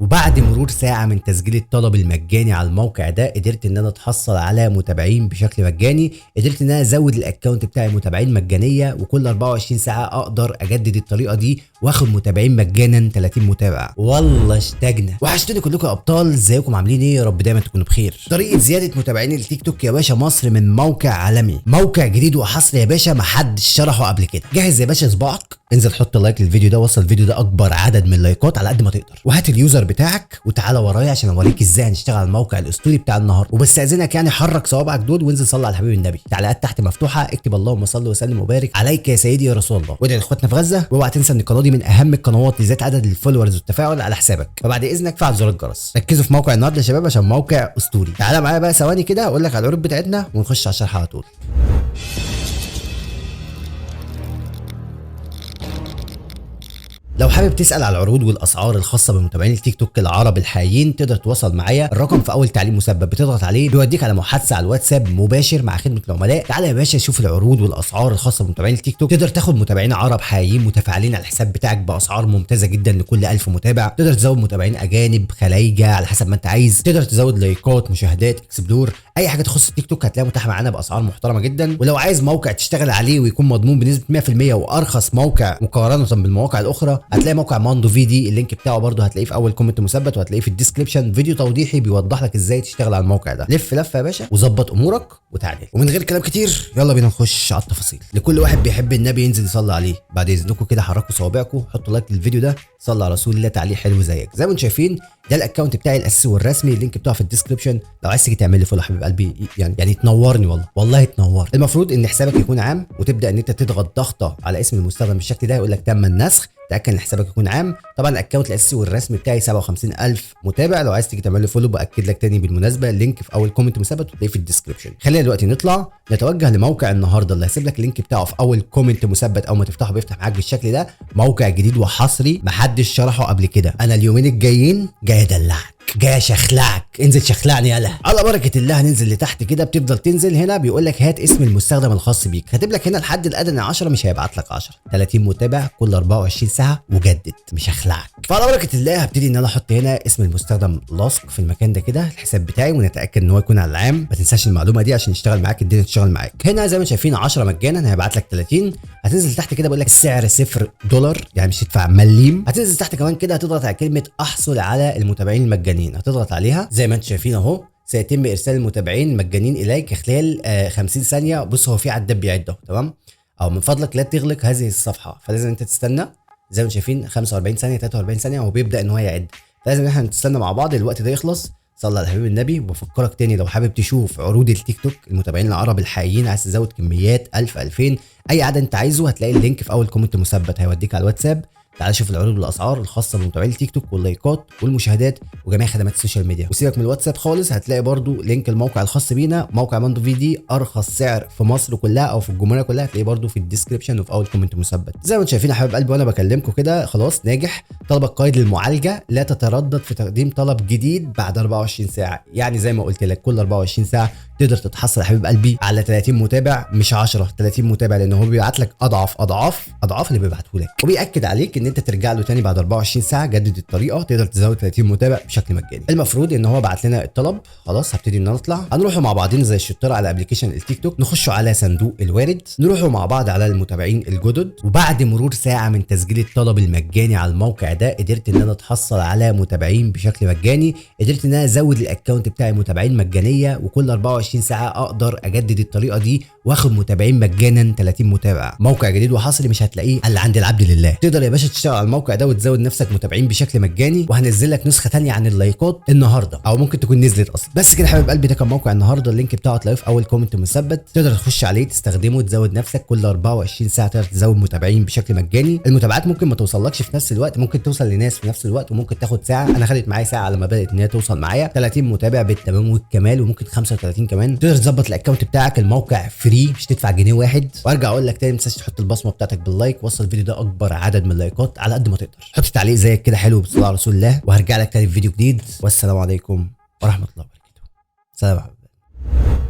وبعد مرور ساعه من تسجيل الطلب المجاني على الموقع ده قدرت ان انا اتحصل على متابعين بشكل مجاني. قدرت ان انا ازود الاكونت بتاعي متابعين مجانيه، وكل 24 ساعه اقدر اجدد الطريقه دي واخد متابعين مجانا 30 متابع. والله اشتاجنا. وحشتوني كلكم يا ابطال، ازيكم عاملين ايه؟ يا رب دايما تكونوا بخير. طريقه زياده متابعين التيك توك يا باشا مصر من موقع عالمي، موقع جديد وحصري يا باشا محدش شرحه قبل كده. جاهز يا باشا صباعك؟ انزل حط لايك للفيديو ده، وصل الفيديو ده اكبر عدد من اللايكات على قد ما تقدر، وهات اليوزر بتاعك وتعالى ورايا عشان اوريك ازاي هنشتغل على الموقع الاسطوري بتاع النهارده. وبستاذنك يعني حرك صوابعك دول وانزل صلي على الحبيب النبي. تعليقات تحت مفتوحه، اكتب اللهم صل وسلم وبارك عليك يا سيدي يا رسول الله، وادعي لاخواتنا في غزه. واوعى تنسى ان القناه دي من اهم القنوات لزياده عدد الفولورز والتفاعل على حسابك. فبعد اذنك فعل زر الجرس. ركزوا في موقع النهارده يا شباب عشان موقع اسطوري. تعالى معايا بقى ثواني كده اقول لك على العروض بتاعتنا ونخش على الشرح على طول. لو حابب تسأل على العروض والأسعار الخاصة بمتابعين التيك توك العرب الحقيقيين تقدر تتواصل معايا، الرقم في أول تعليق مثبت بتضغط عليه بيوديك على محادثة على الواتساب مباشر مع خدمة العملاء. تعالى يا باشا شوف العروض والأسعار الخاصة بمتابعين التيك توك. تقدر تاخد متابعين عرب حقيقيين متفاعلين على الحساب بتاعك بأسعار ممتازة جدا لكل 1000 متابع. تقدر تزود متابعين أجانب خلايجة على حسب ما أنت عايز. تقدر تزود لايكات، مشاهدات، اكسبلور، أي حاجة تخص التيك توك هتلاقيها متاحة معانا بأسعار محترمة جدا. ولو عايز موقع تشتغل عليه ويكون مضمون بنسبة 100% وأرخص موقع مقارنة بالمواقع الأخرى، هتلاقي موقع ماندو في دي. اللينك بتاعه برده هتلاقيه في اول كومنت مثبت، وهتلاقيه في الديسكربشن فيديو توضيحي بيوضح لك ازاي تشتغل على الموقع ده. لف لفه يا باشا وظبط امورك وتعالى. ومن غير كلام كتير يلا بينا نخش على التفاصيل. لكل واحد بيحب النبي ينزل يصلي عليه. بعد اذنكم كده حركوا صوابعكم، حطوا لايك للفيديو ده، صلوا على رسول الله تعليق حلو زيك. زي ما انتم شايفين ده الاكونت بتاعي الاساسي والرسمي، اللينك بتاعه في الديسكربشن. لو عايز تيجي تعمل لي فولو حبيب قلبي يعني تنورني، والله تنور. المفروض ان حسابك يكون عام، وتبدا ان انت تضغط ضغطه على اسم المستخدم بالشكل ده يقول لك تم النسخ. تاكد ان حسابك يكون عام. طبعا الاكونت الاساسي والرسمي بتاعي 57000 متابع. لو عايز تيجي تعمل لي فولو باكد لك تاني بالمناسبه اللينك في اول كومنت مثبت وتلاقيه في الديسكربشن. خلينا دلوقتي نطلع نتوجه لموقع النهارده اللي هسيب لك اللينك بتاعه في اول كومنت مثبت. اول ما تفتحه بيفتح معاك بالشكل ده، موقع جديد وحصري محدش شرحه قبل كده. انا اليومين الجايين جاي ادلعك، جاي اشخلعك. انزل شخلعني يلا على بركه الله. هننزل لتحت كده، بتفضل تنزل هنا بيقول لك هات اسم المستخدم الخاص بيك. كاتب لك هنا الحد الادنى 10، مش هيبعت لك 10. 30 متابع كل 24 ساعه وجدد، مش هخلعك. فعلى بركه الله هبتدي ان انا احط هنا اسم المستخدم لاصق في المكان ده كده الحساب بتاعي، ونتاكد ان هو يكون على العام. ما تنساش المعلومه دي عشان يشتغل معاك الدنيا تشتغل معاك. هنا زي ما شايفين 10 مجانا، هيبعت لك 30. هتنزل تحت كده بيقول لك السعر $0، يعني مش هتدفع مليم. هتنزل تحت كمان كده هتضغط على كلمه احصل على المتابعين المجانيين، هتضغط عليها زي ما انتم شايفين اهو. سيتم ارسال المتابعين المجانيين اليك خلال 50 ثانيه. بص هو في عداد بيعد اهو، تمام؟ او من فضلك لا تغلق هذه الصفحه، فلازم انت تستنى. زي ما شايفين 45 ثانيه 43 ثانيه هو بيبدا ان هو يعد، فلازم احنا نستنى مع بعض الوقت ده يخلص. صلى على حبيب النبي. وبفكرك تاني لو حابب تشوف عروض التيك توك المتابعين العرب الحقيقيين، عايز تزود كميات 1000 2000 اي عدد انت عايزه، هتلاقي اللينك في اول كومنت مثبت هيوديك على الواتساب. تعال شوف العروض والاسعار الخاصه بمتابعين التيك توك واللايكات والمشاهدات وجميع خدمات السوشيال ميديا. وسيبك من الواتساب خالص، هتلاقي برضو لينك الموقع الخاص بينا، موقع ماندو في دي، ارخص سعر في مصر كلها او في الجمهوريه كلها، هتلاقيه برضو في الديسكربشن وفي اول كومنت مثبت. زي ما انتم شايفين يا حبايب قلبي وانا بكلمكم كده خلاص ناجح. طلبك قيد للمعالجه، لا تتردد في تقديم طلب جديد بعد 24 ساعه. يعني زي ما قلت لك كل 24 ساعه تقدر تتحصل يا حبيب قلبي على 30 متابع، مش 10، 30 متابع، لان هو بيبعت لك اضعاف اللي بيبعته لك، وبياكد عليك ان انت ترجع له تاني بعد 24 ساعه. جدد الطريقه تقدر تزود 30 متابع بشكل مجاني. المفروض ان هو بعت لنا الطلب خلاص. هبتدي ان انا اطلع، هنروحوا مع بعضين زي الشطاره على ابلكيشن التيك توك، نخشوا على صندوق الوارد، نروحوا مع بعض على المتابعين الجدد. وبعد مرور ساعه من تسجيل الطلب المجاني على الموقع ده قدرت ان انا اتحصل على متابعين بشكل مجاني. قدرت ان انا ازود الاكونت بتاعي متابعين مجانيه، وكل 24 ساعه اقدر اجدد الطريقه دي واخد متابعين مجانا 30 متابع. موقع جديد وحصري مش هتلاقيه الا عند العبد لله. تقدر يا باشا تشتغل على الموقع ده وتزود نفسك متابعين بشكل مجاني. وهنزل لك نسخه ثانيه عن اللايكات النهارده، او ممكن تكون نزلت اصلا. بس كده حبيب قلبي، ده كان موقع النهارده، اللينك بتاعه هتلاقيه في اول كومنت مثبت. تقدر تخش عليه تستخدمه تزود نفسك كل 24 ساعه، تقدر تزود متابعين بشكل مجاني. المتابعات ممكن ما توصلكش في نفس الوقت، ممكن توصل لناس في نفس الوقت، وممكن تاخد ساعه. انا خدت معايا ساعه على ما بدات ان هي توصل معايا 30 متابع بالتمام والكمال، وممكن 35 كمان. تقدر تظبط الاكونت بتاعك، الموقع فري مش تدفع جنيه واحد. وارجع اقول لك تاني ما تنساش تحط البصمه بتاعتك باللايك. وصل الفيديو ده اكبر عدد من اللايكات على قد ما تقدر. حط تعليق زيك كده حلو بالصلاه على رسول الله، وهرجع لك تاني في فيديو جديد. والسلام عليكم ورحمه الله وبركاته. سلام عليكم.